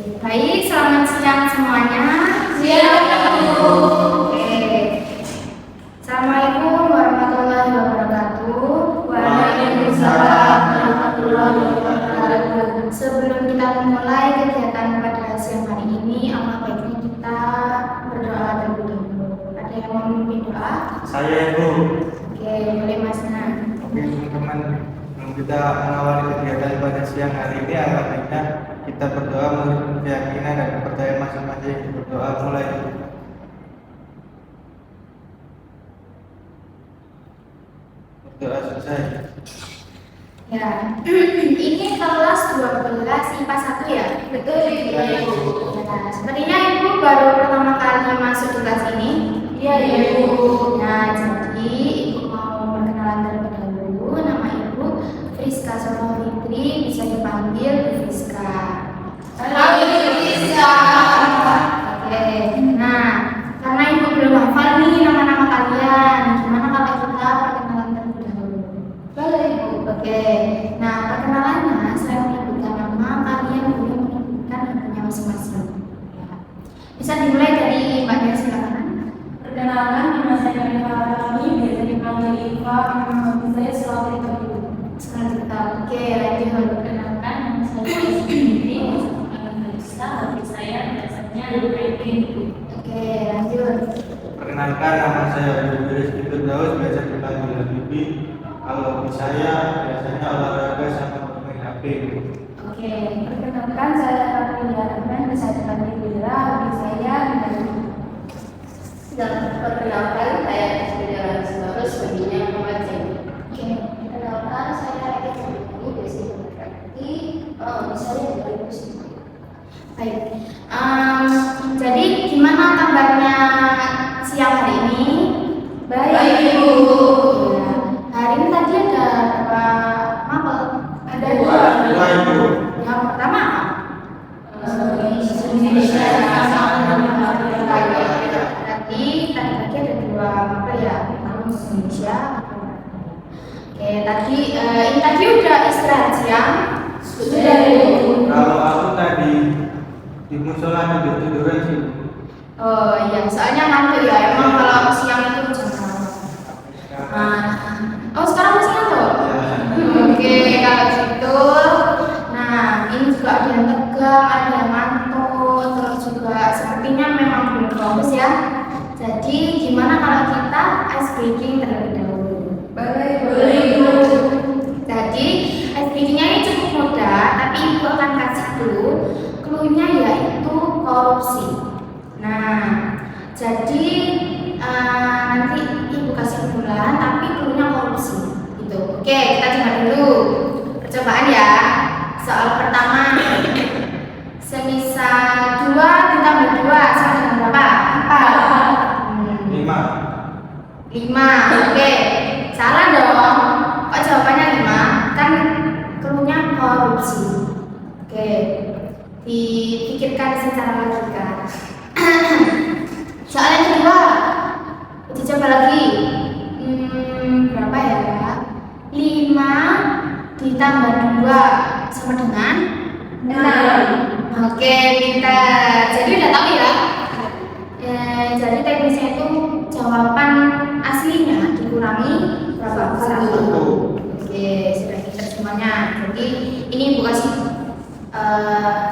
Baik, selamat siang semuanya. Siang, Bu. Oke. Assalamualaikum warahmatullahi wabarakatuh. Waalaikumsalam warahmatullahi wabarakatuh. Sebelum kita memulai kegiatan pada siang hari ini, alangkah baiknya kita berdoa terlebih dahulu. Ada yang mau memimpin doa? Saya Ibu. Oke, boleh Mas Nan. Oke teman-teman, sebelum kita mengawali kegiatan pada siang hari ini, alangkah baiknya kita berdoa menurut keyakinan dan kepercayaan masing-masing. Berdoa mulai. Berdoa selesai. Ya, ini kelas 12 IPA 1 ya? Betul, Ibu. Nah, sepertinya Ibu baru pertama kali masuk di kelas ini. Iya, Ibu. Nah, jadi Ibu mau perkenalan terlebih dahulu. Nama Ibu Friska Sono Fitri, bisa dipanggil Bu Friska. Halo, Friska. Oke, nah karena Ibu belum hafal nih nama-nama kalian, gimana kalau kita perkenalan terlebih dahulu? Boleh, Ibu. Oke, nah perkenalannya saya menyebutkan nama, kalian boleh menyebutkan namanya masing-masing. Ya. Bisa dimulai dari Mbaknya, silakan. Perkenalkan, nama saya Iva Rami, biasa dipanggil Iva. Nama saya Selamat Ibu. Sekarang kita oke lanjut. Perkenalkan, nama saya Siti, Bisa, hobi saya biasanya main. Oke, lanjut. Perkenalkan, nama saya Habib Rizky Firdaus, biasa dipanggil Habibie. Kalau hobi saya biasanya olahraga sama bermain HP. Oke, Perkenalkan, saya Aprilia Rahman, bisa dipanggil Wira, hobi saya menari. Perkenalkan, saya Esmedia Lansbaros, hobinya membaca. oke. Perkenalkan, saya Eki Fahmi, biasa berarti hobi saya dari musik. Baik. Jadi gimana kabarnya siang hari ini? Baik, Ibu. Ya. Hari ini tadi ada berapa mapel? Ada Dua Ibu. Yang pertama apa? Indonesia sama Berarti tadi pagi ada dua mapel ya, pertama Indonesia. Oke, tadi ini tadi udah istirahat siang. Sudah, Ibu. Kalau aku tadi di musola tidur-tiduran sih. Oh iya, soalnya ngantuk ya. Emang kalau siang itu jangan. Oh sekarang masih ngantuk? Oke, kalau gitu. Nah, ini juga ada yang tegang, ada yang ngantuk, terus juga sepertinya memang belum fokus ya. Jadi gimana kalau kita ice breaking terlebih dahulu? Boleh, Ibu. Jadi ice breakingnya ini cukup mudah, tapi Ibu akan kasih dulu clue-nya yaitu korupsi. Nah, jadi nanti Ibu kasih bulan, tapi clue-nya korupsi. Gitu. Oke, kita coba dulu percobaan ya. Soal pertama, semisal 2 ditambah 2 sama dengan berapa? 4. 5. Oke. Salah dong. Kok jawabannya 5? Kan clue-nya korupsi. Oke. Dipikirkan secara logika. Soal yang kedua, kita coba lagi. Berapa ya? 5 ditambah 2 sama dengan 6. Oke, pintar. Jadi udah tahu ya. Jadi teknisnya itu jawaban aslinya dikurangi berapa? 1. Oke, sudah pintar semuanya. Jadi ini Ibu kasih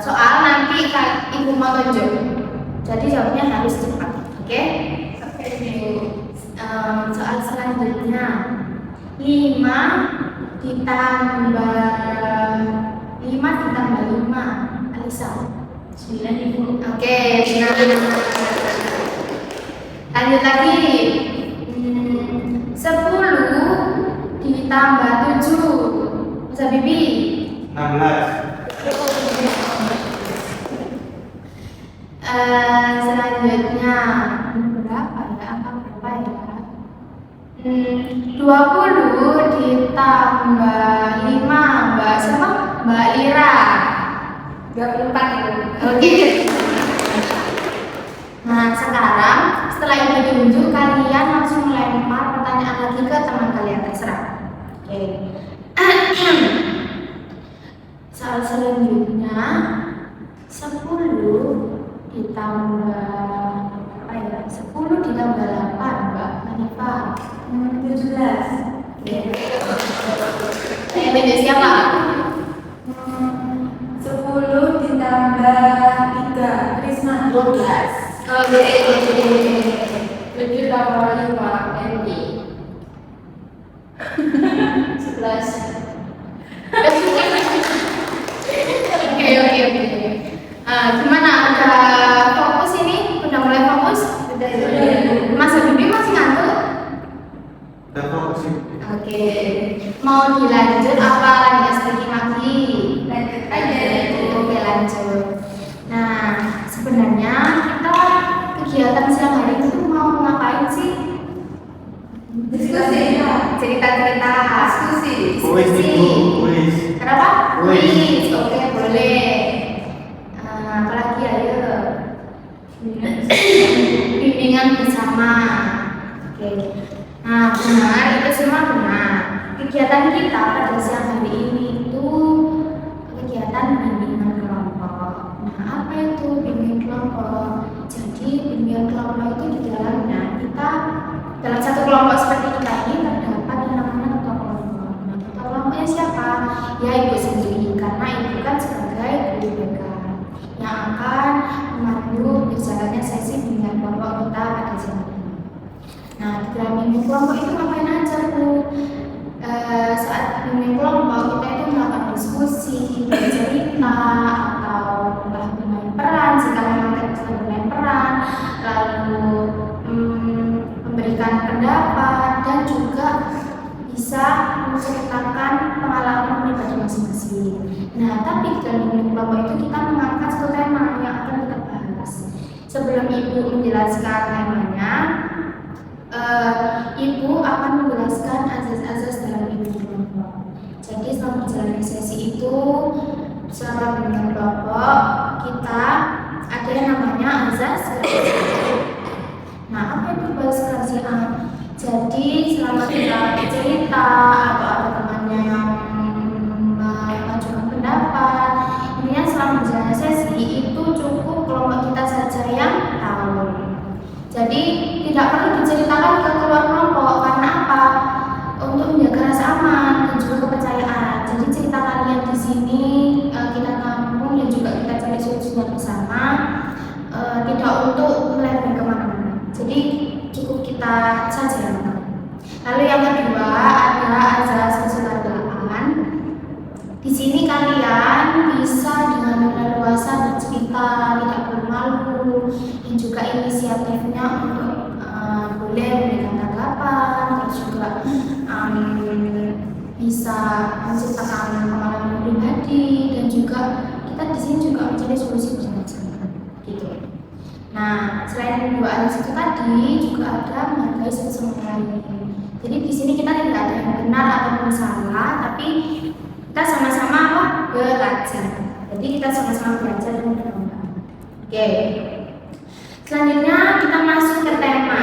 soal, nanti Ibu mau tunjuk. Jadi jawabnya harus cepat. Oke? Oke, Ibu. Soal selanjutnya, 5 ditambah 5. Alisa. 9, Ibu. Oke, benar. Lanjut lagi. 10 ditambah 7. Bisa Bibi? 16. Selanjutnya berapa ya? Angka berapa ya? 20 ditambah 5. Mbak siapa? Mbak Lira. 24, Ibu. Oke. Nah, sekarang setelah itu ditunjuk, kalian langsung melempar pertanyaan lagi ke teman kalian, terserah. Oke. Soal selanjutnya, ditambah apa ya? 10 ditambah 8, Mbak Hanifah. 17. Saya beda siapa? 10 ditambah 3, Krisma. 12. Oke. 7 tambah 5, Andy. 11. Oke. Gimana? Udah fokus ini? Udah mulai fokus? Udah. Mas Habibie masih ngantuk? Udah fokus sih. Oke. Mau dilanjut apa lagi? Lanjut aja. Oke, lanjut. Nah, sebenarnya kita kegiatan siang hari itu mau ngapain sih? Diskusi. Cerita-cerita. Kuis itu, kuis. Kenapa? Kuis. Oke, boleh. Apalagi ayo. Bimbingan bersama. Oke. Nah, benar, itu semua benar. Kegiatan kita pada siang hari ini itu kegiatan bimbingan kelompok. Nah, apa itu bimbingan kelompok? Jadi bimbingan kelompok itu di dalamnya kita dalam satu kelompok seperti kita ini terdapat yang namanya ketua kelompok. Nah, ketua kelompoknya siapa? Ya ibu sendiri, karena ibu kan sebagai guru BK yang akan memandu berjalannya sesi bimbingan kelompok kita pada siang hari ini. Nah, di dalam bimbingan kelompok itu ngapain aja Bu? Saat bimbingan kelompok kita itu melakukan diskusi, bercerita, atau bermain peran jika memang kita sedang bermain peran, lalu memberikan pendapat dan juga bisa menceritakan pengalaman pribadi masing-masing. Nah, tapi dalam bimbingan kelompok itu kita mengangkat satu tema yang akan kita bahas. Sebelum ibu menjelaskan temanya, ibu akan menjelaskan azas-azas dalam bimbingan kelompok. Jadi selama berjalannya sesi itu, selama bimbingan kelompok kita ada yang namanya azas kerahasiaan. Nah, apa itu azas kerahasiaan? Jadi selama kita bercerita atau ada temannya yang mengajukan pendapat, intinya selama berjalannya sesi itu cukup kelompok kita saja yang tahu. Jadi tidak perlu diceritakan ke keluar kelompok. Karena apa? Untuk menjaga rasa aman dan juga kepercayaan. Jadi cerita kalian di sini kita tampung dan juga kita cari solusinya bersama, tidak untuk melebar kemana-mana. Jadi cukup kita saja yang tahu. Lalu yang kedua adalah azas kesukaraan. Di sini kalian bisa dengan leluasa bercerita, tidak perlu malu, dan juga inisiatifnya untuk boleh memberikan tanggapan, terus juga bisa menceritakan pengalaman pribadi, dan juga kita di sini juga mencari solusi bersama-sama, gitu. Nah, selain dua azas itu tadi juga ada menghargai satu sama lain. Jadi di sini kita tidak ada yang benar ataupun salah, tapi kita sama-sama apa? Belajar. Jadi kita sama-sama belajar dan berkembang. Oke. Selanjutnya kita masuk ke tema.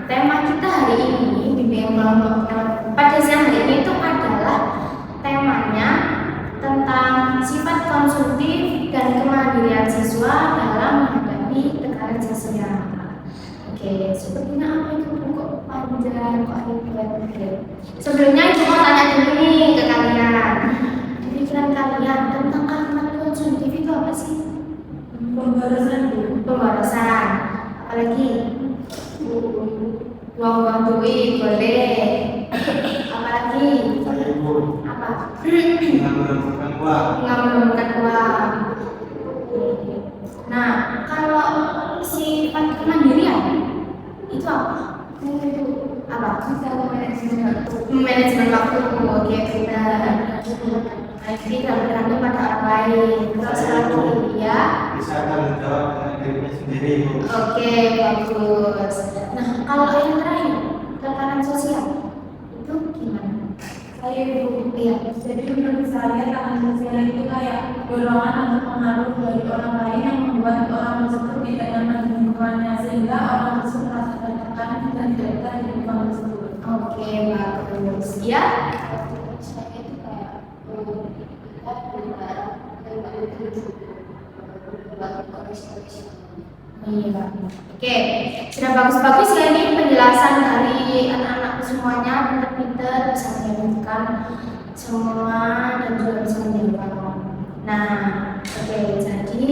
Tema kita hari ini bimbingan kelompok pada siang hari ini itu adalah temanya tentang sifat konsumtif dan kemandirian siswa dalam menghadapi tekanan sosial. Oke, sepertinya apa itu kok panjang kok ribet. Sebelumnya ibu mau tanya dulu nih ke kalian. Di pikiran kalian tentang kalimat konsumtif itu apa sih? Pemborosan. Apalagi? Buang-buang duit boleh. Apalagi? Apa? Mengumpulkan uang. Mengumpulkan uang. Nah, kalau sifat kemandirian itu apa? Apa? Manajemen waktu. Oke, kita tidak bergantung pada orang lain. Kalau selalu ya. Bisa tanggung jawab dengan dirinya sendiri. Oke, bagus. Nah, kalau yang terakhir, tekanan sosial itu gimana? Saya ibu, ya. Jadi menurut saya tekanan sosial itu kayak dorongan atau pengaruh dari orang lain yang membuat orang tersebut tidak nyaman di lingkungannya, sehingga orang tersebut merasa tertekan dan tidak betah di lingkungan tersebut. Oke, bagus. Ya. Saya itu kayak kita Iya. Oke, sudah bagus-bagus ya ini penjelasan dari anak-anak semuanya, pinter-pinter, bisa menjalankan semua dan juga bisa menjawab. Nah, oke, jadi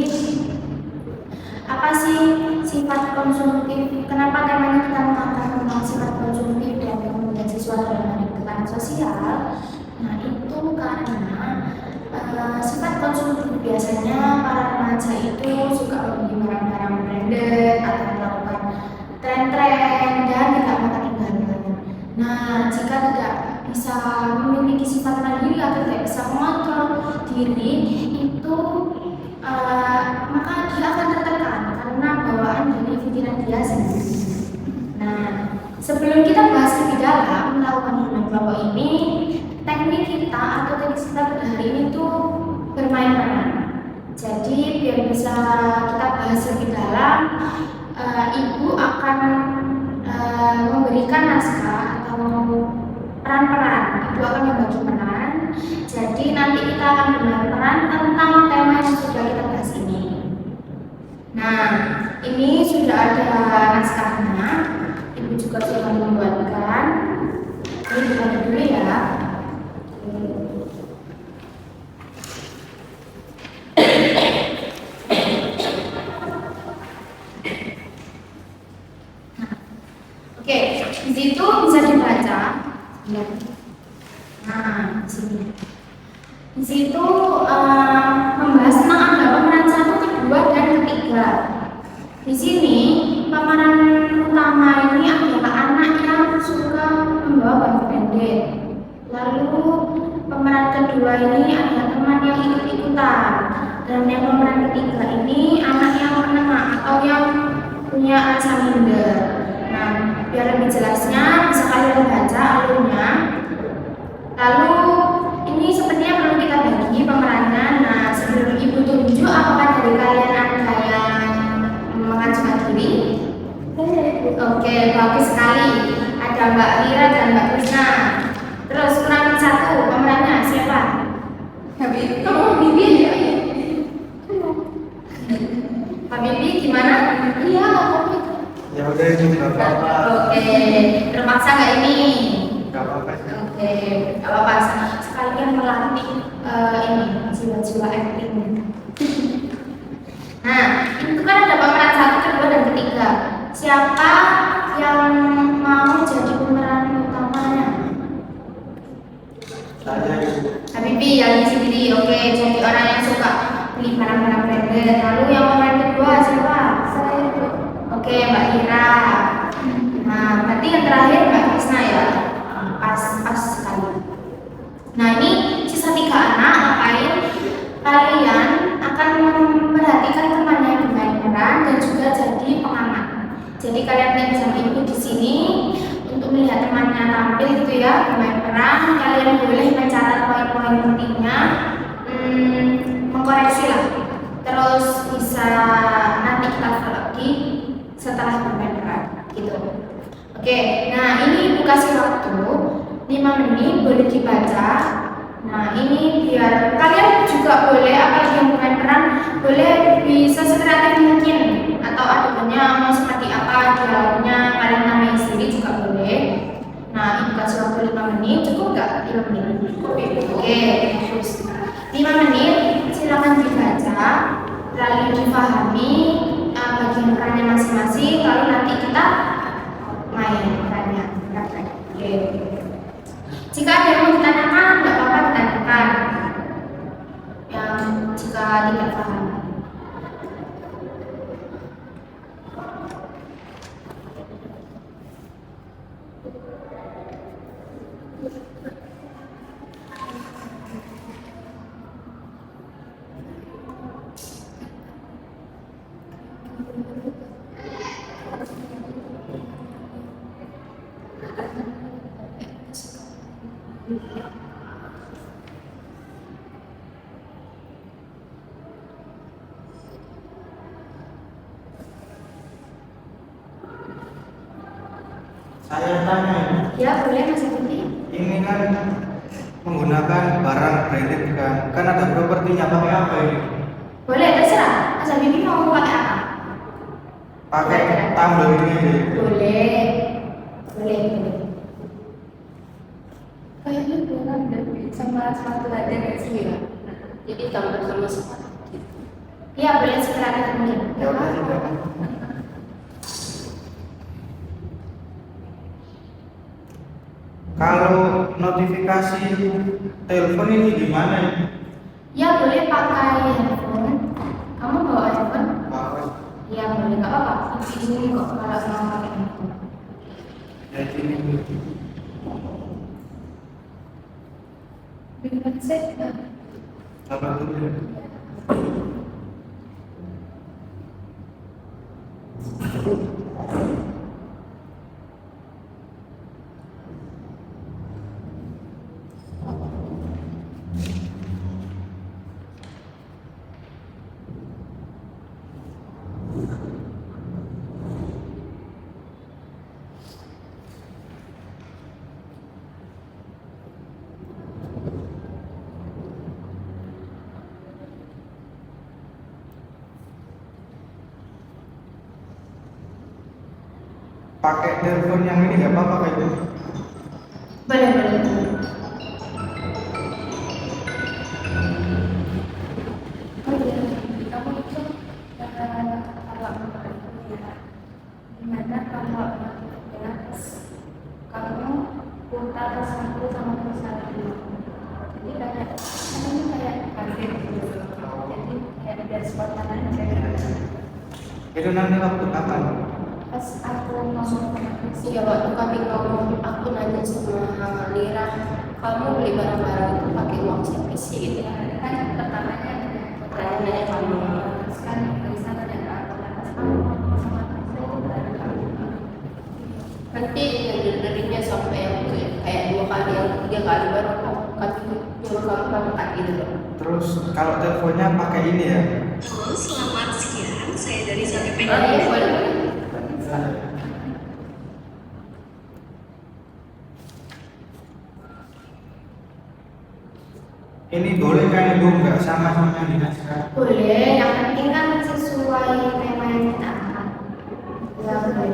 apa sih sifat konsumtif? Kenapa temanya kita mengangkat tentang sifat konsumtif dan kemudian siswa dalam tekanan sosial? Nah, itu karena sifat konsumtif biasanya para remaja itu suka membeli barang-barang branded atau melakukan tren-tren dan tidak mau ketinggalan. Nah, jika tidak bisa memiliki sifat mandiri atau tidak bisa mengontrol diri, itu maka dia akan tertekan karena bawaan dari pikiran dia sendiri. Nah, sebelum kita bahas lebih dalam melakukan hubungan kelompok ini, teknik kita atau teknik kita pada hari ini tuh bermain peran. Jadi biar bisa kita bahas lebih dalam, ibu akan memberikan naskah atau peran-peran. Ibu akan membagi peran. Jadi nanti kita akan bermain peran tentang tema yang sudah kita bahas ini. Nah, ini sudah ada naskahnya. Ibu juga sudah membuatkan. Ini dibuat dulu ya. Oke, di situ bisa dibaca. Nah, di sini. Di situ membahas tentang ada pemeran 1, kedua, dan ketiga. Di sini pemeran utama ini adalah anak yang suka membawa baju pendek. Lalu pemeran kedua ini adalah teman yang ikut-ikutan. Dan yang pemeran ketiga ini anak yang menengah atau yang punya rasa minder. Nah, biar lebih jelasnya bisa kalian baca alurnya. Lalu ini sepertinya perlu kita bagi pemerannya. Nah, sebelum ibu tunjuk, apakah dari kalian ada yang mengajukan diri? Oke, bagus sekali. Ada Mbak Lira dan Mbak Krisna. Terus kurang satu pemerannya siapa? Habib. Oh, Bibi ya. Pak Bibi gimana? Iya, Ya udah itu nggak apa-apa. Oke, terpaksa nggak ini? Nggak apa-apa sih. Oke, nggak apa-apa. Sekalian melatih ini jiwa-jiwa acting. Nah, itu kan ada pemeran 1, kedua, dan ketiga. Siapa yang mau jadi pemeran utamanya? Saya ibu. Habibi yang isi diri. Oke, jadi orang yang suka beli barang-barang branded. Lalu yang pemeran kedua siapa? Saya. Oke, Mbak Ira. Nah, berarti yang terakhir Mbak Krisna ya. Pas sekali. Nah, ini sisa 3 anak. Ngapain? Kalian akan memperhatikan temannya dengan peran dan juga jadi pengamat. Jadi kalian yang bersama ibu di sini untuk melihat temannya tampil gitu ya, bermain peran. Kalian boleh mencatat poin-poin pentingnya, mengkoreksi lah. Terus bisa nanti kita lagi setelah bermain peran gitu. Oke, nah ini ibu kasih waktu 5 menit, boleh dibaca. Nah ini biar kalian juga boleh, apalagi yang bermain peran, boleh bisa sekreatif mungkin, atau adegannya mau seperti apa, dialognya kalian tambahin sendiri juga boleh. Nah ibu kasih waktu 5 menit, cukup nggak 5 menit? Oke, terus 5 menit, silakan dibaca, lalu dipahami bagian perannya masing-masing, lalu nanti kita main perannya. Oke. Jika ada yang mau ditanyakan, nggak apa-apa ditanyakan. Yang jika tidak paham. Saya tanya ini. Ya boleh Mas Abdi. Ini kan menggunakan barang branded kan ada propertinya pakai apa ini? Boleh terserah. Mas Habibie mau pakai apa? Pakai tumbler ini aja. Boleh. Boleh, boleh. Kayaknya kurang dari sama sepatu aja nggak sih ya? Jadi tambah sama sepatu. Iya, boleh sekali mungkin. Ya udah silakan. Kalau notifikasi telepon ini gimana ya? Ya, boleh pakai handphone. Kamu bawa handphone? Bawa. Iya, boleh. Nggak apa-apa. Di sini kok kalau mau pakai handphone. Ya sini. Dengan set. Apa dulu? Pakai telepon yang ini nggak apa-apa kayak gitu. Boleh, boleh. Oh iya, kamu itu kalau ya, gimana kalau ya kamu putar satu sama satu, jadi kayak ini kayak kaget gitu, jadi kayak biar suasananya Itu nanti waktu kapan? pas aku ngomong sama Iya, waktu kami ngomong, aku nanya sama Lira, kamu beli barang-barang itu pakai uang siapa sih? Gitu. kan pertamanya Nanya kamu. sekarang dari sana dan aku lantas kamu ngomong sama aku dan kamu Nanti darinya sampai yang kayak 2 kali, yang 3 kali baru kami nyuruh kamu berangkat gitu loh. Terus kalau teleponnya pakai ini ya? Halo, selamat siang. Saya dari Sapi Oh iya, boleh, boleh. Ini boleh kan Ibu nggak sama yang dinaskan? Boleh, yang penting kan sesuai tema yang kita angkat. Ya, boleh.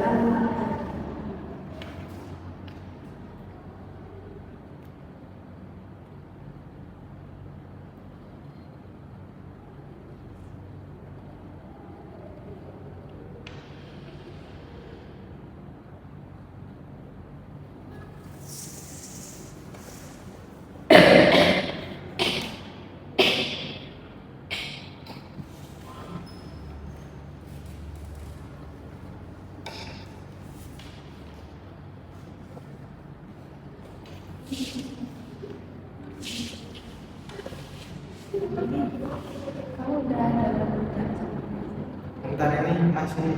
kamu udah ada Bentar ini masih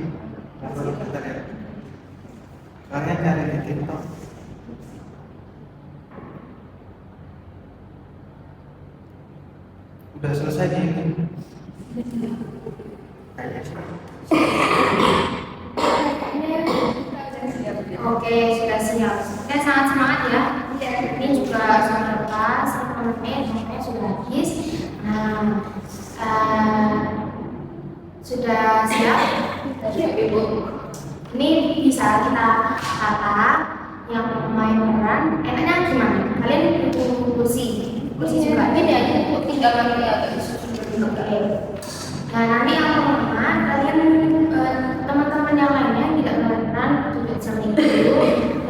baru bentar ya. Soalnya cari di TikTok. Udah selesai ini. Kayaknya sih. Oke, sudah siap. Saya sangat semangat ya. Ini juga sudah pas, menit sudah habis. Nah, sudah siap. Siap, Ibu. Ini bisa kita kata yang main beneran. Enaknya gimana? Kalian butuh kursi juga. Ini aja Bu, tinggal lagi agak disusun dulu. Oke. Nah, nanti yang pertama kalian teman-teman yang lainnya tidak beneran duduk samping dulu.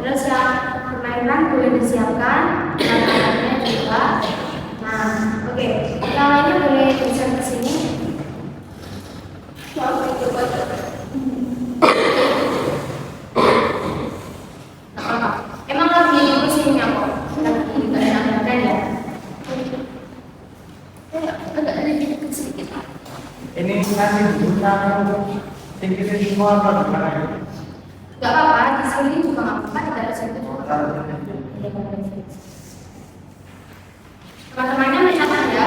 Terus yang permainan boleh disiapkan, alatnya juga. Nah, oke. Yang lainnya boleh geser ke sini. Maaf, itu aja. Nggak apa-apa. Emang lagi musimnya kok. Lagi nggak enak-enakan ya. Agak ada dikit sedikit. Ini nanti guna tingginya semua apa gimana ya? Nggak apa-apa. Di sini juga nggak apa-apa. Tidak ada satu. Teman-temannya mencatat ya.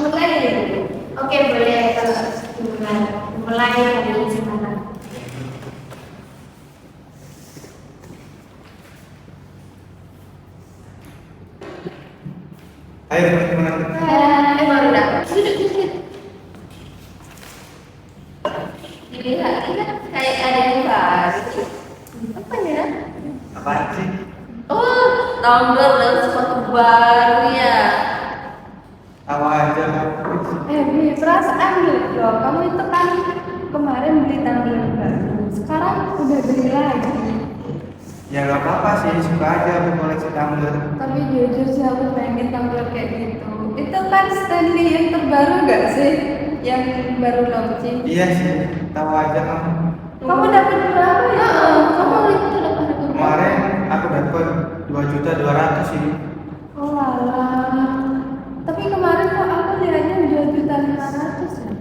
Mulai dulu. Oke, boleh kalau mulai dari sekarang. Ayo teman-teman. Baru dapat. loh, kamu itu kan kemarin beli tumbler baru, sekarang udah beli lagi. Ya nggak apa-apa sih, suka aja aku koleksi tumbler. Tapi jujur sih aku pengen tumbler kayak gitu. Itu kan Stanley yang terbaru gak sih? Yang baru launching. Iya sih, tahu aja kamu. Kamu dapat berapa ya? Kamu itu dapat berapa? Kemarin aku dapat 2.200.000 sih. Oh alah. Tapi kemarin kok aku lihatnya 2.500.000 ya?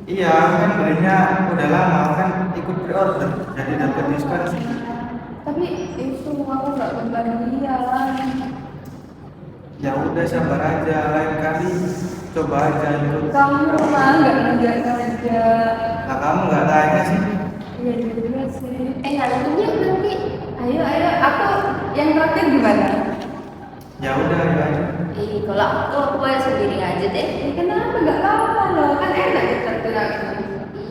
Iya, kan belinya udah lama kan ikut pre-order, jadi dapat diskon sih. Tapi itu aku nggak kebagian. Ya udah sabar aja, lain kali coba aja ikut. Kamu mah nggak ngajak-ngajak. Nah kamu nggak tanya sih? Iya juga sih. Nantinya nanti. Ayo, aku yang terakhir gimana? Ya udah ya. Kalau aku bayar sendiri aja deh. Kenapa nggak apa-apa loh? Kan enak ditraktir aku.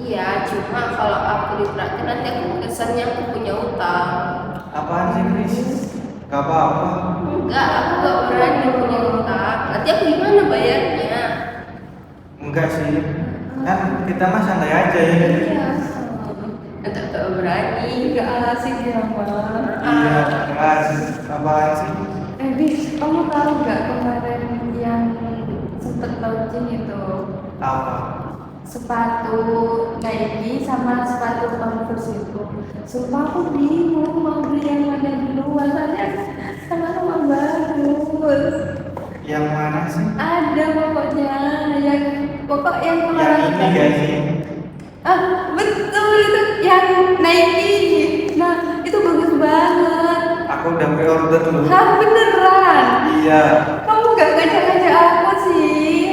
Iya, cuma kalau aku ditraktir nanti aku kesannya aku punya utang. Apaan sih Chris? Gak apa-apa. Enggak, aku gak berani punya utang. Nanti aku gimana bayarnya? Enggak sih. Kan kita mah santai aja ya. Iya. Nanti gak berani. Nggak asik ya, Mbak. Iya, enggak sih. Apaan sih? Bis, kamu tahu nggak kemarin yang sempet launching itu Apa? sepatu Nike sama sepatu Converse itu. Sumpah aku bingung mau beli yang mana duluan, soalnya sama-sama bagus. Yang mana sih? Ada pokoknya yang Yang ini gak sih? Betul itu yang Nike. Nah itu bagus banget. Aku udah pre-order loh. Hah beneran? Iya. Kamu gak ngajak-ngajak aku sih.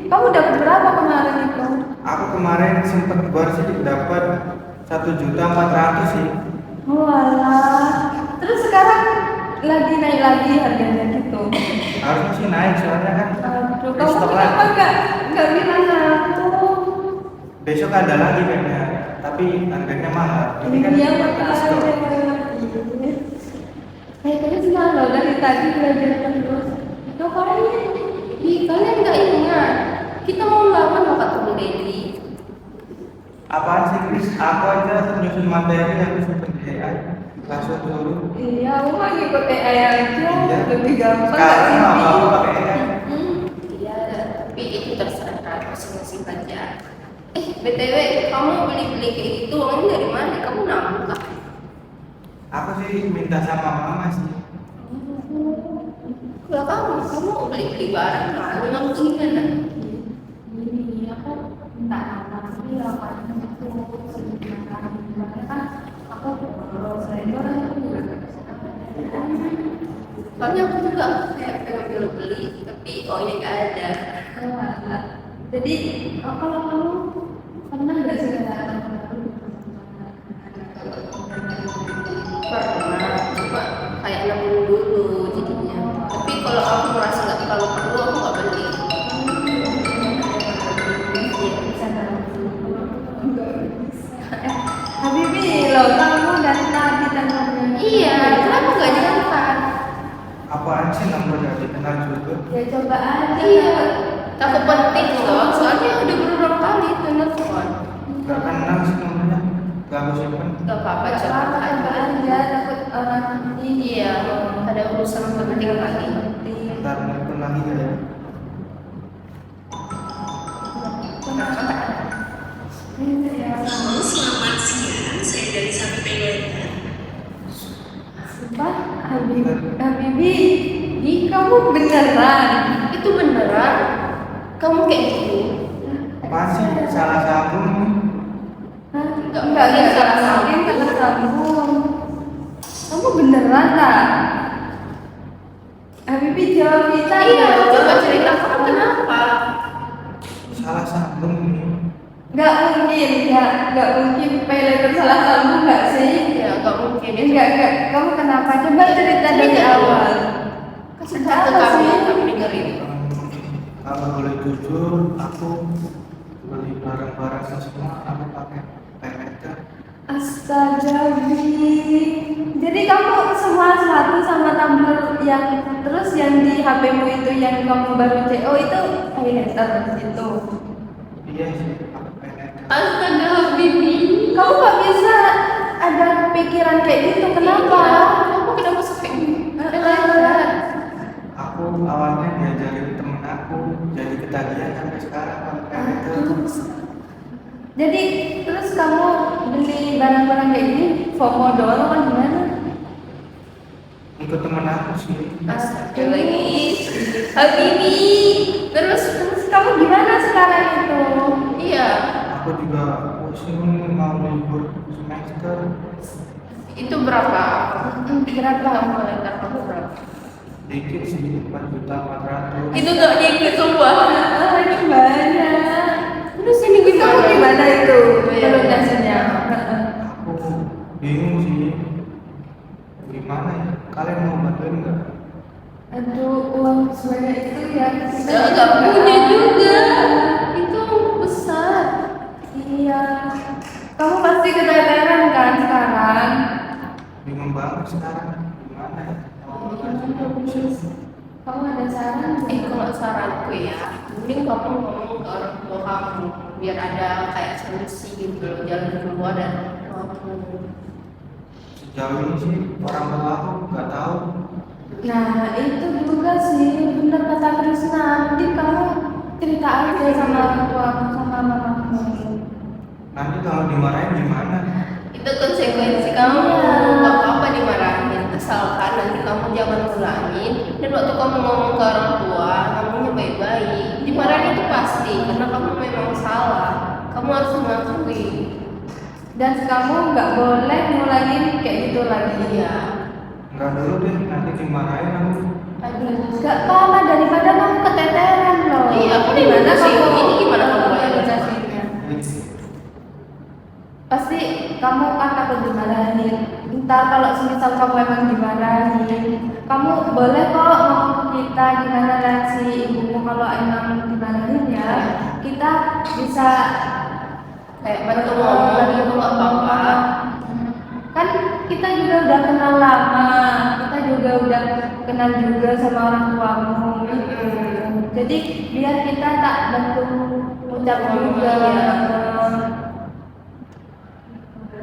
Kamu dapat berapa kemarin itu? Aku kemarin sempet baru sih dapat 1.400.000 sih. Walah. Terus sekarang lagi naik lagi harganya gitu. Harusnya sih naik soalnya kan. Aduh, kamu restock kenapa lagi. nggak bilang aku? Besok ada lagi kayaknya, tapi harganya mahal. Ini kan Iya restock. makanya. Kayaknya senang loh dari tadi belajar terus. Ngapain? Kalian gak ingat? Kita mau lawan mau ketemu Dedi. Apaan sih Chris? Aku aja nyusun materi aku simpen di AI. Langsung dulu. Iya, aku mah ngikut AI aja. Iya. Lebih gampang. Sekarang nggak sih? apa pakai AI? Iya, tapi itu terserah masing-masing aja. BTW, kamu beli-beli kayak gitu uangnya dari mana? Kamu nabung kah? Aku sih minta sama mama sih. Kalau kamu beli-beli barang, kamu nabung gimana? Ini aku minta anak sih lapangan itu sebenarnya kan aku kalau saya itu orang itu juga nggak bisa. Soalnya aku juga kayak pengen beli, tapi uangnya gak ada. Jadi kalau kamu pernah nggak sih datang baru? Pernah, cuma kayak nabung dulu jadinya. Tapi kalau aku merasa nggak terlalu perlu, aku nggak beli. Habibi, lo kamu dari tadi tangannya. Iya, kenapa nggak diangkat? Apaan sih nomor gak dikenal juga? Ya coba aja. Iya, takut penting loh. Soalnya udah berulang kali telepon. Gak kenal sih nomornya. Gak aku simpen. Gak apa-apa, coba Coba aja. aja takut orang ini. Iya, ada urusan penting lagi. Ntar nelfon lagi gak ya? Halo, selamat siang. Saya dari Sapi Pengguna. Sumpah, Habibi, ih kamu beneran? Itu beneran? Kamu kayak gitu? Apaan sih? Salah sambung nih. Hah? Enggak, Enggak enggak salah salah sambung, kata sambung. Kamu beneran tak? Habibi jawab kita. Iya, dong. coba cerita kamu kenapa? Salah sambung nih. Nggak mungkin, ya, nggak mungkin pay letter salah sambung nggak sih? Ya, gak mungkin. Enggak. Kamu kenapa? Coba cerita dari awal. Kasih Ada tahu apa kami, sih? kami dengerin. Kalau boleh jujur, aku beli barang-barang semua aku pakai paylater. Astaga, Bi. Jadi kamu semua sepatu sama tumbler yang terus yang di HP-mu itu yang kamu baru CO itu pay letter itu. Iya sih, aku paylater. Astaga, Bibi. Kamu kok bisa ada pikiran kayak gitu? Kenapa? Kamu kenapa sampai Aku awalnya diajarin temen aku, jadi ketagihan sampai sekarang kalau itu. Jadi terus kamu beli barang-barang kayak gini FOMO doang apa gimana? Ikut temen aku sih. Astaga lagi. Habibi. Terus Kamu gimana sekarang itu? iya. Aku juga pusing mau libur semester. Itu berapa? Berapa? Kamu kalender kamu berapa? Dikit sih, 4.400.000. Itu gak dikit sumpah. Ini banyak. Terus ini Kamu gimana itu? Iya. Melunasinya? Aku bingung sih. Gimana ya? Kalian mau bantuin nggak? Aduh, uang sebanyak itu ya. Gak punya juga. Itu besar. Iya. Kamu pasti keteteran kan sekarang? Bingung banget sekarang. Gimana ya? Kamu ada saran? Kalau saranku ya, mending kamu ngomong ke orang tua kamu biar ada kayak solusi gitu loh, jalan keluar dan kamu. Sejauh ini sih orang tua aku nggak tahu. Nah, itu juga sih benar kata Krisna. Nanti kamu cerita aja sama orang tua sama mamamu. Nanti kalau dimarahin gimana? Itu konsekuensi kamu, gak apa-apa dimarahin, asalkan nanti kamu jangan ulangin. Dan waktu kamu ngomong ke orang tua, ngomongnya baik-baik. Dimarahin itu pasti, karena kamu memang salah. Kamu harus mengakui. Dan kamu nggak boleh ngulangin kayak gitu lagi. Iya. Enggak dulu deh, nanti dimarahin aku. Aduh, nggak apa-apa daripada kamu keteteran loh. Iya, aku Gimana negosiasi. kamu? Ini gimana kamu negosiasinya? Pasti kamu kan takut dimarahin. Ntar kalau semisal kamu emang dimarahin, kamu boleh kok ngomong ke kita gimana reaksi ibumu kalau emang dimarahin ya. Kita bisa kayak bantu ngomong gitu nggak apa-apa. Kan kita juga udah kenal lama, kita juga udah kenal juga sama orang tuamu. Jadi biar kita tak bantu ucap juga.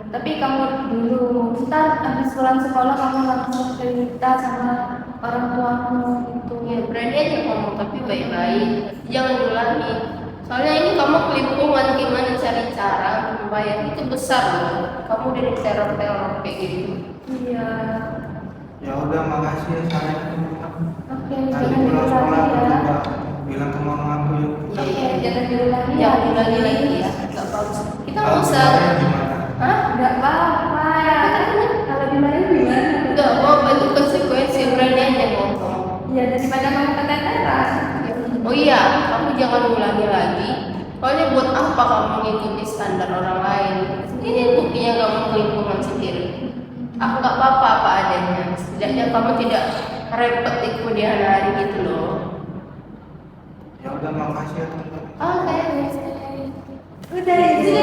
Tapi kamu dulu, ntar habis pulang sekolah kamu langsung cerita sama orang tuamu gitu. Ya berani aja ngomong tapi baik-baik, jangan ulangi. Soalnya ini kamu kelimpungan, gimana cari cara untuk membayar itu besar loh. Kamu udah diteror-teror kayak gitu. Iya. Ya udah, makasih ya saran. Oke, Nanti jangan pulang sekolah aku diulangi ya. juga bilang ke mama aku ya. Oke, jangan diulangi ya. Jangan ulangi lagi ya, nggak bagus. Kita Kalau nggak usah. dimarahin gimana? Hah? Nggak apa-apa ya. Kalau dimarahin gimana? Nggak apa-apa, itu konsekuensi, berani aja ngomong. Ya daripada kamu keteteran. Oh iya, kamu jangan ulangi lagi. Soalnya buat apa kamu mengikuti standar orang lain? Ini buktinya kamu kelimpungan sendiri. Aku nggak apa-apa apa adanya. Setidaknya kamu tidak repot di kemudian hari gitu loh. Ya udah, makasih ya teman-teman. Oke. Udah itu.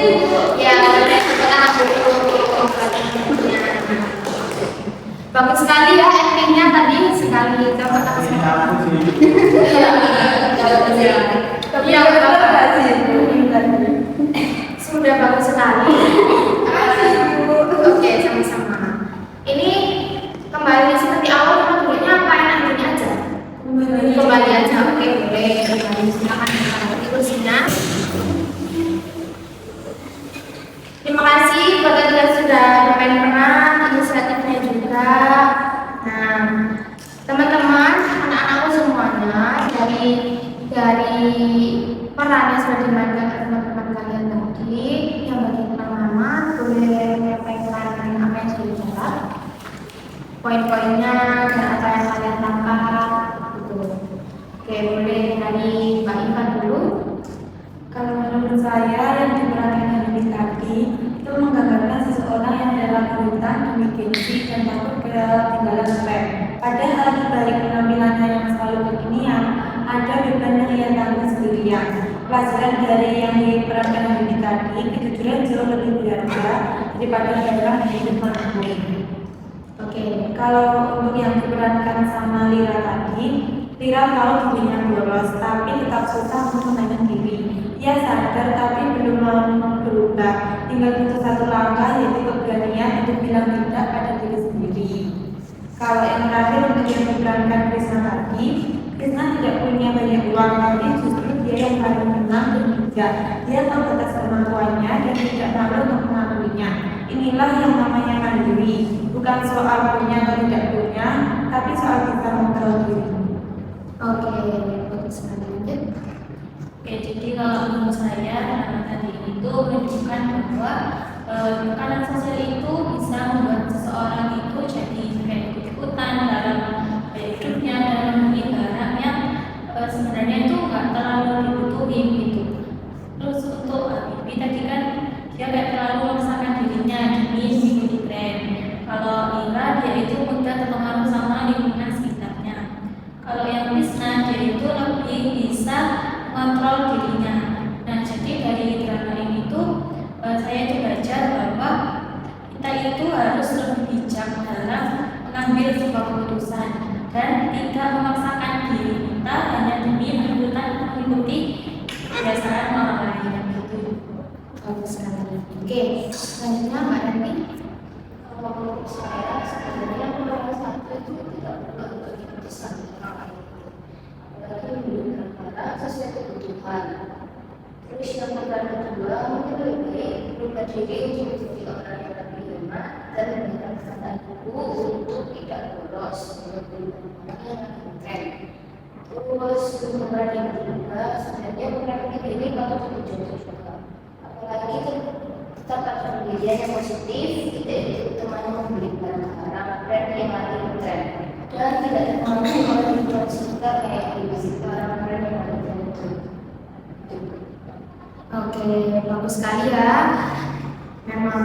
Ya, udah sekarang dulu. Bagus sekali ya actingnya tadi sekali. Coba tak Ini aku sih. Tapi Iya, bener Bapak. nggak sih itu? Sudah bagus sekali. Oke, sama-sama. Ini kembali seperti awal cuma dulunya apa enak gini aja? Kembali aja, oke boleh. Kembali silakan di kursinya. Terima kasih buat kalian sudah bermain peran, inisiatifnya juga. Nah, teman-teman, anak-anakku semuanya dari peran yang sudah dimainkan oleh teman-teman kalian tadi, yang bagian pertama boleh menyampaikan apa yang sudah dicatat, poin-poinnya dan apa yang kalian tangkap, gitu. Oke, boleh dari Mbak Iva dulu. Kalau menurut saya yang diperhatikan lebih tadi itu menggambarkan seseorang yang dalam kerutan demi gengsi dan takut ketinggalan tren. Padahal di balik penampilannya yang selalu kekinian, ada beban yang ia tanggung sendirian. Pelajaran dari yang diperankan lebih tadi, kejujuran jauh lebih berharga daripada dalam hidup manapun. Oke, kalau untuk yang diperankan sama Lira tadi, Lira tahu dirinya bolos, tapi tetap tetap susah untuk menenangkan diri. Ia sadar tapi belum mau berubah. Tinggal butuh satu langkah, yaitu keberanian untuk bilang tidak pada diri sendiri. Kalau yang terakhir untuk yang diperankan Krisna tadi, Krisna tidak punya banyak uang, tapi justru dia yang paling tenang dan bijak. Dia tahu batas kemampuannya dan tidak malu untuk mengakuinya. Inilah yang namanya mandiri. Bukan soal punya atau tidak punya, tapi soal bisa mengontrol diri. Oke, bagus sekali. Lanjut. Oke, jadi kalau menurut saya anak tadi itu menunjukkan bahwa tekanan sosial itu bisa membuat seseorang itu jadi kayak ikut-ikutan dalam gaya hidupnya dan memenuhi barang yang sebenarnya itu nggak terlalu dibutuhin gitu. Terus untuk Bibi tadi kan dia kayak terlalu memaksakan dirinya demi mengikuti tren. Kalau Ira dia itu mudah terpengaruh sama lingkungan sekitarnya. Kalau yang Krisna dia itu lebih bisa mengontrol dirinya. Nah, jadi dari drama ini tuh saya itu belajar bahwa kita itu harus lebih bijak dalam mengambil sebuah keputusan dan tidak memaksakan diri kita hanya demi mengikuti kebiasaan orang lain gitu. Bagus sekali. Oke, selanjutnya Mbak Ranti. Kalau menurut saya sebenarnya nomor satu itu tidak perlu untuk diputuskan orang lain, apalagi menurut sesuai kebutuhan. Terus yang kedua mungkin lebih baik berubah diri untuk menjadi orang yang lebih hemat dan memberikan kesempatan ibu untuk tidak boros menjadi orang yang tren. Terus untuk memperhatikan juga sebenarnya memperhatikan diri kalau dicontoh juga, apalagi tetap pada pendirian yang positif, tidak ikut teman membeli barang-barang brand yang lagi tren dan tidak terpengaruh oleh lingkungan sekitar kayak barang-barang yang ada tren itu. Oke, bagus sekali ya. Memang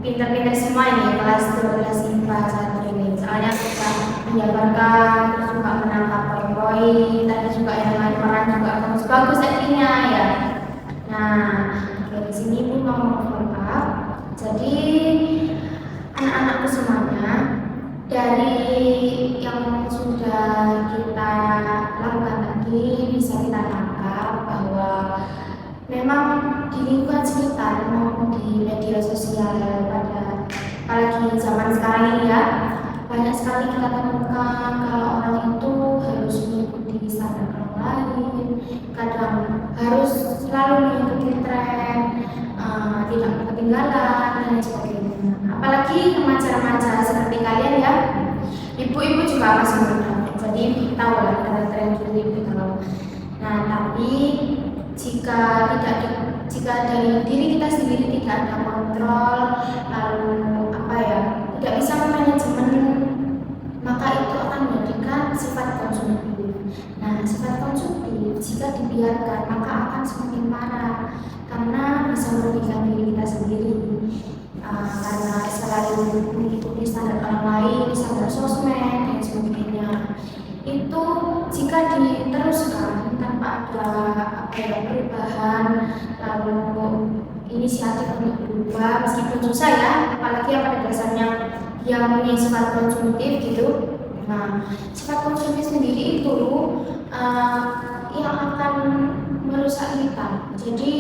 pintar-pintar semua ini kelas 12 IPA saat ini. Soalnya kita menjabarkan, terus juga menangkap poin-poin, tadi juga yang lain orang juga bagus artinya ya. Nah, dari sini pun mau mengungkap. Jadi anak-anakku semuanya, dari yang sudah kita lakukan tadi bisa kita tangkap bahwa memang di lingkungan sekitar maupun di media sosial pada apalagi zaman sekarang ini ya, banyak sekali kita temukan kalau orang itu harus mengikuti standar orang lain, kadang harus selalu mengikuti tren, tidak ketinggalan dan lain sebagainya. Apalagi remaja-remaja seperti kalian ya, ibu-ibu juga masih muda, jadi tahu lah tren-tren gitu. Nah, tapi jika dari diri kita sendiri tidak ada kontrol, lalu tidak bisa memanajemen, maka itu akan menjadikan sifat konsumtif. Nah, sifat konsumtif jika dibiarkan maka akan semakin parah karena bisa merugikan diri kita sendiri. Karena selalu mengikuti standar orang lain, standar sosmed dan sebagainya. Itu jika diteruskan tanpa ada perubahan, lalu inisiatif untuk berubah, meskipun susah ya, apalagi yang pada dasarnya yang punya sifat konsumtif gitu. Nah, sifat konsumtif sendiri itu yang akan merusak kita. Jadi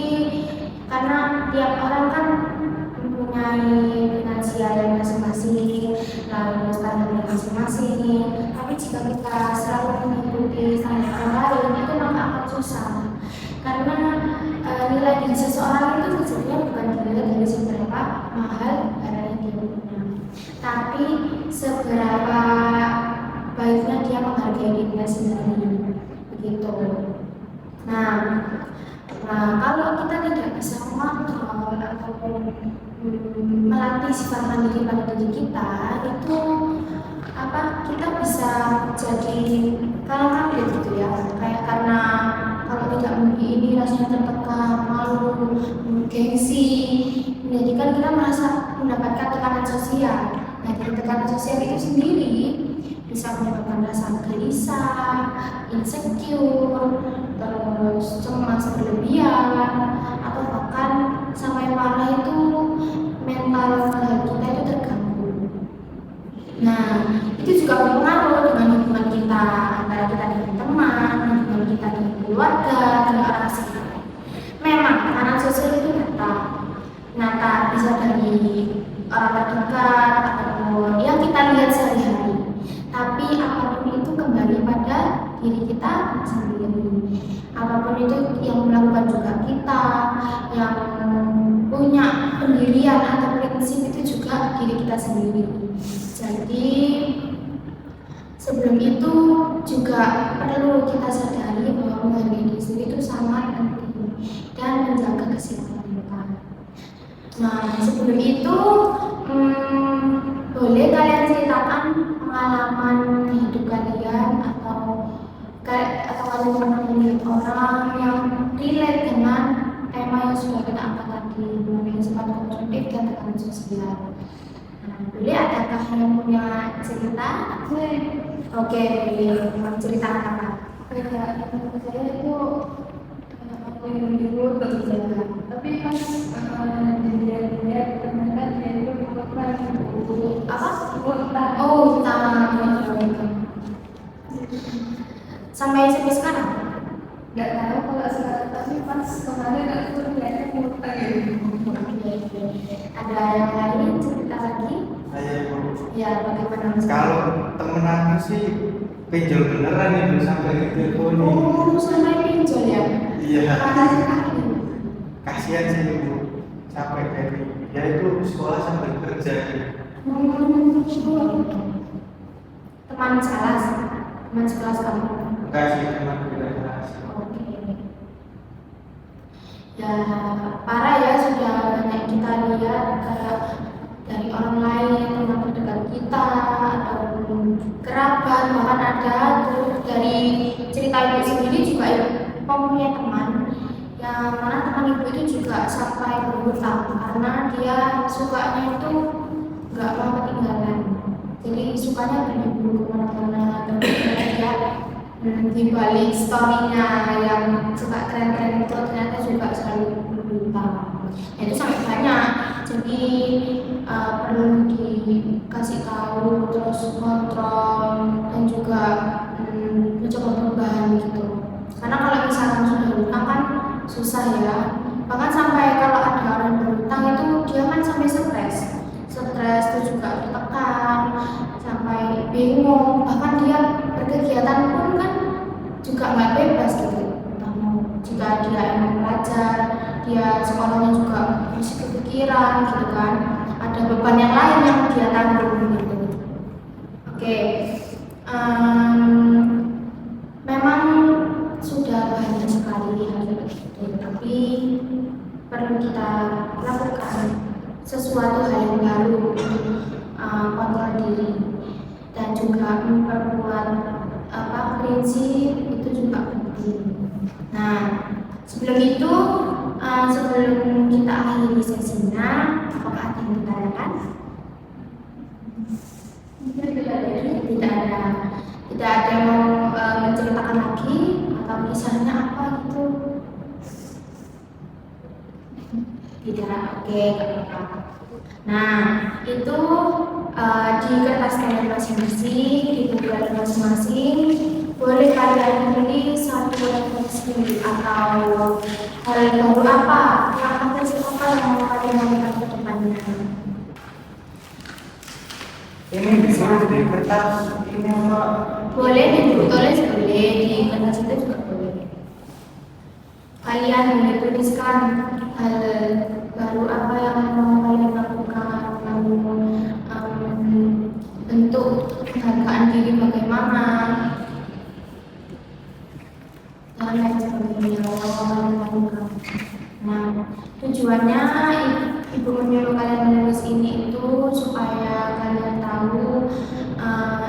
karena tiap orang kan mempunyai finansial yang masing-masing, lalu standar masing-masing. Tapi jika kita selalu mengikuti standar orang lain, itu maka akan susah. Karena nilai diri seseorang itu sebenarnya bukan dilihat dari seberapa mahal barang yang dia punya, tapi seberapa baiknya dia menghargai dirinya sendiri, begitu. Nah, kalau kita tidak bisa mengontrol ataupun melatih sifat mandiri pada diri kita, itu kita bisa jadi kalah gitu ya, kayak karena kalau tidak memiliki ini rasanya tertekan, malu, gengsi, menjadikan kita merasa mendapatkan tekanan sosial. Nah, dari tekanan sosial itu sendiri bisa menyebabkan rasa gelisah, insecure, terus cemas berlebihan, atau bahkan sampai parah itu mental kita itu terganggu. Nah, itu juga berpengaruh dengan hubungan kita antara kita dengan teman, hubungan kita dengan keluarga, dari orang sekitar. Memang tekanan sosial itu nyata bisa dari orang terdekat ataupun yang kita lihat sehari-hari. Tapi apapun itu kembali pada diri kita sendiri. Apapun itu yang melakukan juga kita, yang punya pendirian atau prinsip itu juga diri kita sendiri. Jadi sebelum itu juga perlu kita sadari bahwa menghargai diri sendiri itu sangat penting dan menjaga kesehatan kita. Nah, sebelum itu boleh kalian ceritakan pengalaman hidup kalian atau kalian pernah melihat orang yang relate dengan tema yang sudah kita angkat tadi, mengenai sifat konsumtif dan tekanan sosial. Nah, boleh adakah yang punya cerita? Oke, boleh ceritakan apa? Kayak teman saya itu aku yang dulu bekerja, tapi pas dilihat ternyata dia itu bukan Apa? bukan. Oh, sampai sekarang? Nggak tahu kalau sekarang, tapi pas kemarin aku lihatnya murtad gitu. Ada yang lain cerita lagi? Saya Ya, bagaimana Mas? kalau temen aku sih pinjol beneran itu sampai ke telepon. Oh, sampai pinjol ya? Iya. Parah sekali. Kasihan sih ibu, capek dari dia itu sekolah sambil kerja gitu. Teman sekelas kamu. Enggak sih, cuma beda kelas. Oke. Ya, parah ya, sudah banyak kita lihat kayak dari orang lain, teman terdekat kita ataupun kerabat, bahkan ada tuh dari cerita ibu sendiri juga mempunyai teman yang mana teman ibu itu juga sampai berhutang karena dia sukanya itu nggak mau ketinggalan. Jadi sukanya beli buku kemana-mana, terus dia di balik story-nya yang suka keren-keren itu ternyata juga selalu berhutang. Ya, itu sangat banyak. Jadi perlu dikasih tahu, terus kontrol dan juga mencoba perubahan gitu. Karena kalau misalkan sudah berhutang kan susah ya. Bahkan sampai kalau ada orang berhutang itu dia kan sampai stres itu juga tertekan, sampai bingung. Bahkan dia berkegiatan pun kan juga nggak bebas gitu. Jika dia emang belajar, dia sekolahnya juga masih kepikiran gitu kan. Ada beban yang lain yang dia tanggung gitu. Oke, memang sudah banyak sekali hal itu, tapi perlu kita lakukan sesuatu hal yang baru untuk kontrol diri dan juga memperkuat prinsip itu juga penting. Nah, sebelum itu, sebelum kita akhiri sesinya, apakah ada yang ditanyakan? Tidak ada yang mau menceritakan lagi atau kisahnya apa gitu? Tidak, oke, gak apa-apa. Nah, itu di kertas kalian masing-masing, di buku kalian masing-masing, boleh kalian menulis satu refleksi atau hal baru apa, langkah apa yang mau kalian lakukan ke depannya. Ini disuruh di kertas ini apa? Boleh di buku tulis, boleh di kertas itu juga boleh. Kalian boleh tuliskan hal baru apa yang mau kalian lakukan, lalu bentuk penghargaan diri bagaimana, dan lain sebagainya. Nah, tujuannya ibu menyuruh kalian menulis ini itu supaya kalian tahu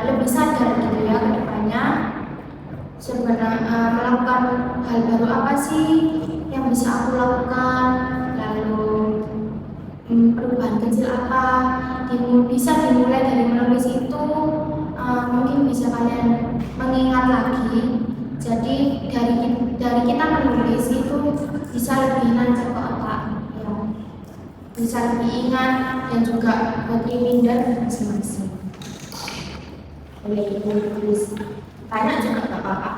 lebih sadar gitu ya ke depannya sebenarnya melakukan hal baru apa sih yang bisa aku lakukan, lalu perubahan kecil apa bisa dimulai dari menulis itu. Mungkin bisa kalian mengingat lagi, jadi dari kita menulis itu bisa lebih nancap ke otak ya. Bisa lebih ingat dan juga buat reminder masing-masing. Boleh tulis, tanya juga gak apa-apa.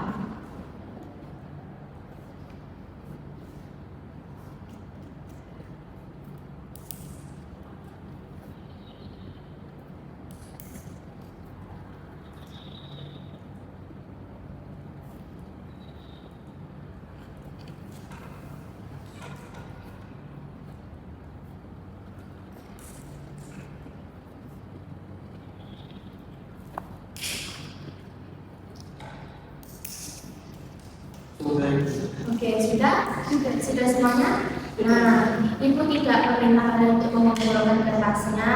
Sudah semuanya? Nah, Ibu tidak meminta kalian untuk mengumpulkan kertasnya,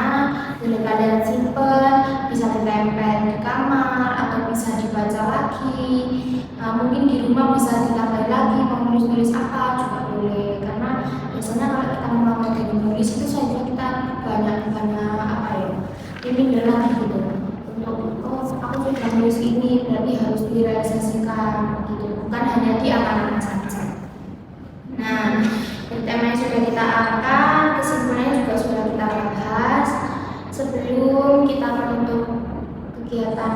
boleh kalian simpen, bisa ditempel di kamar atau bisa dibaca lagi. Mungkin di rumah bisa ditambah lagi, mau nulis apa juga boleh. Karena biasanya kalau kita melakukan dari menulis itu saja kita banyak apa ya, ini lagi gitu. Untuk aku sudah menulis ini berarti harus direalisasikan gitu, bukan hanya di angan-angan saja. Nah, tema yang sudah kita angkat, kesimpulannya juga sudah kita bahas. Sebelum kita menutup kegiatan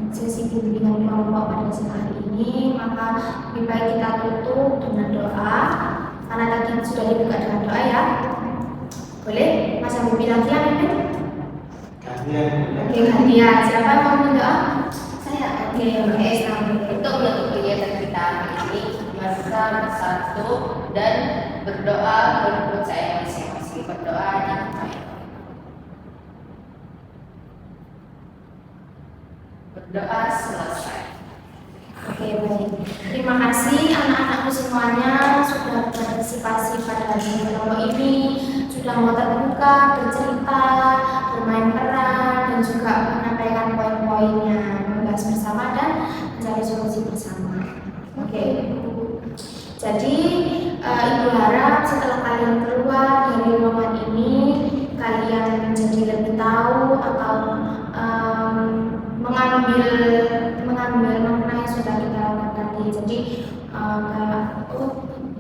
sesi bimbingan kelompok pada siang hari ini, maka lebih baik kita tutup dengan doa. Karena tadi sudah dibuka dengan doa ya. Boleh? Mas Habibie lagi ya, Mimin? Oke, hadiah. Siapa yang mau berdoa? Saya. Oke, Untuk menutup kegiatan kita hari ini, masa bersatu dan berdoa menurut saya masing-masing berdoa di rumah. Berdoa selesai. Oke, baik. Terima kasih anak-anakku semuanya sudah berpartisipasi pada kelompok ini, sudah mau terbuka, bercerita, bermain peran, dan juga menyampaikan poin-poinnya, membahas bersama dan mencari solusi bersama. Oke. Jadi Ibu harap setelah kalian keluar dari ruangan ini, kalian menjadi lebih tahu atau mengambil makna yang sudah kita lakukan tadi. Jadi kayak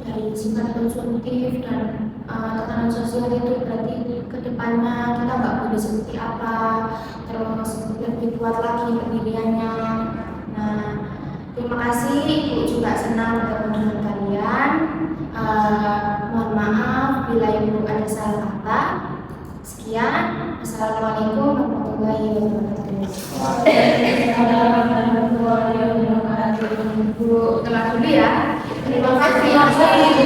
dari sifat konsumtif dan tekanan sosial itu berarti kedepannya kita nggak boleh seperti apa, terus lebih kuat lagi pendiriannya. Nah, terima kasih, Ibu juga senang bertemu dengan kalian. Mohon maaf bila Ibu ada salah kata. Sekian, Assalamualaikum warahmatullahi wabarakatuh. Waalaikumsalam warahmatullahi wabarakatuh. Bu, telah dulu ya. Terima kasih.